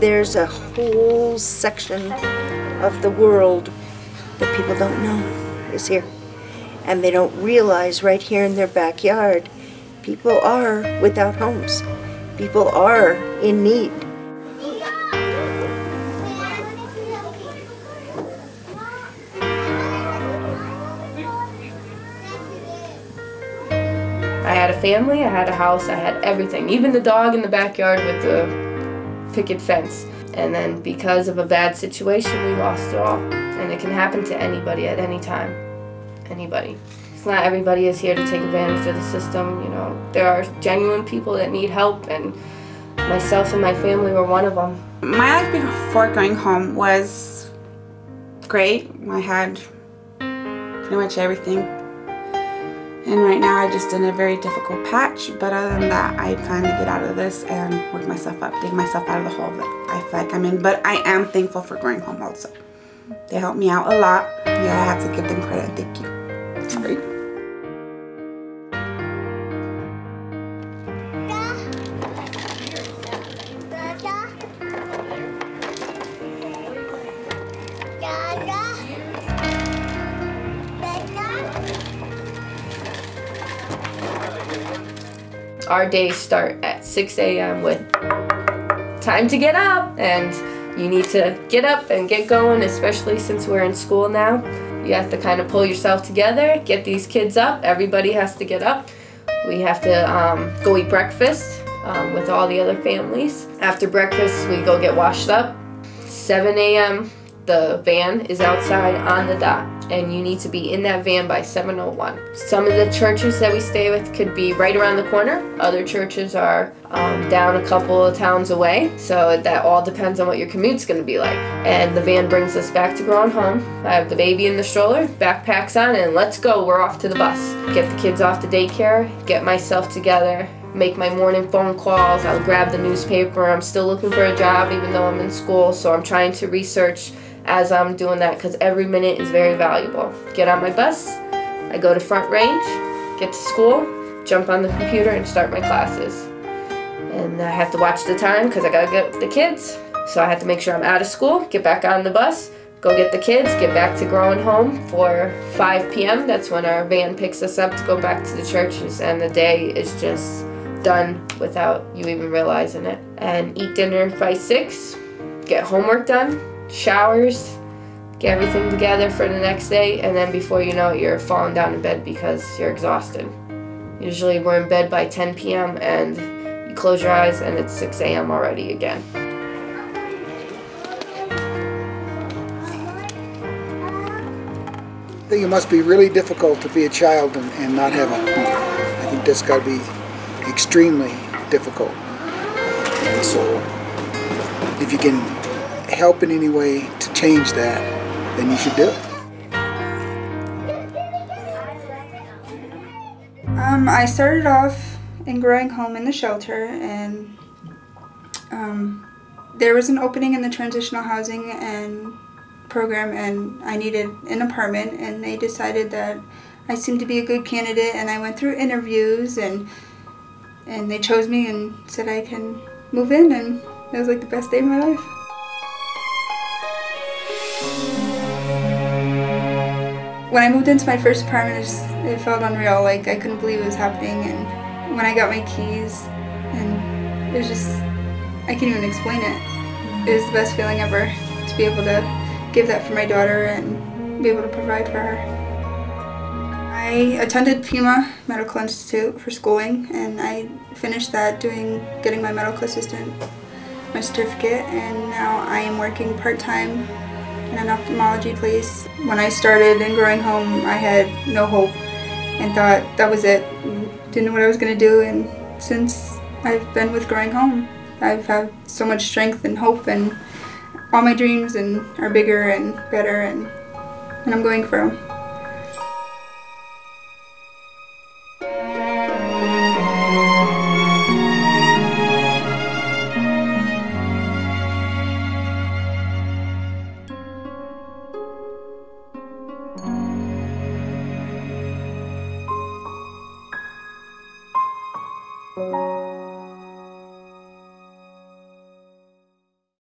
There's a whole section of the world that people don't know is here. And they don't realize right here in their backyard, people are without homes. People are in need. I had a family, I had a house, I had everything. Even the dog in the backyard with the picket fence. And then because of a bad situation, we lost it all. And it can happen to anybody at any time. Anybody. It's not everybody is here to take advantage of the system, you know. There are genuine people that need help, and myself and my family were one of them. My life before going home was great. I had pretty much everything. And right now I'm just in a very difficult patch, but other than that, I plan to get out of this and work myself up, dig myself out of the hole that I feel like I'm in. But I am thankful for going home also. They helped me out a lot. Yeah, I have to give them credit. Thank you. Sorry. Our days start at 6 a.m. with time to get up, and you need to get up and get going, especially since we're in school now. You have to kind of pull yourself together, get these kids up. Everybody has to get up. We have to go eat breakfast with all the other families. After breakfast, we go get washed up. 7 a.m. the van is outside on the dot, and you need to be in that van by 7:01. Some of the churches that we stay with could be right around the corner. Other churches are down a couple of towns away, so that all depends on what your commute's going to be like. And the van brings us back to Grown Home. I have the baby in the stroller, backpacks on, and let's go. We're off to the bus. Get the kids off to daycare, get myself together, make my morning phone calls. I'll grab the newspaper. I'm still looking for a job even though I'm in school, so I'm trying to research as I'm doing that, because every minute is very valuable. Get on my bus, I go to Front Range, get to school, jump on the computer and start my classes. And I have to watch the time because I gotta get the kids. So I have to make sure I'm out of school, get back on the bus, go get the kids, get back to Growing Home for 5 p.m. That's when our van picks us up to go back to the churches, and the day is just done without you even realizing it. And eat dinner by 6, get homework done, showers, get everything together for the next day, and then before you know it, you're falling down in bed because you're exhausted. Usually we're in bed by 10 p.m. and you close your eyes and it's 6 a.m. already again. I think it must be really difficult to be a child and not have a home. I think that's got to be extremely difficult. And so if you can help in any way to change that, then you should do it. I started off in Growing Home in the shelter, and there was an opening in the transitional housing and program, and I needed an apartment, and they decided that I seemed to be a good candidate, and I went through interviews, and they chose me and said I can move in, and it was like the best day of my life. When I moved into my first apartment, it felt unreal. Like, I couldn't believe it was happening. And when I got my keys, and it was just, I can't even explain it. It was the best feeling ever to be able to give that for my daughter and be able to provide for her. I attended Pima Medical Institute for schooling, and I finished that getting my medical assistant, my certificate, and now I am working part-time in an ophthalmology place. When I started in Growing Home, I had no hope and thought that was it. Didn't know what I was going to do, and since I've been with Growing Home, I've had so much strength and hope, and all my dreams are bigger and better, and I'm going for them.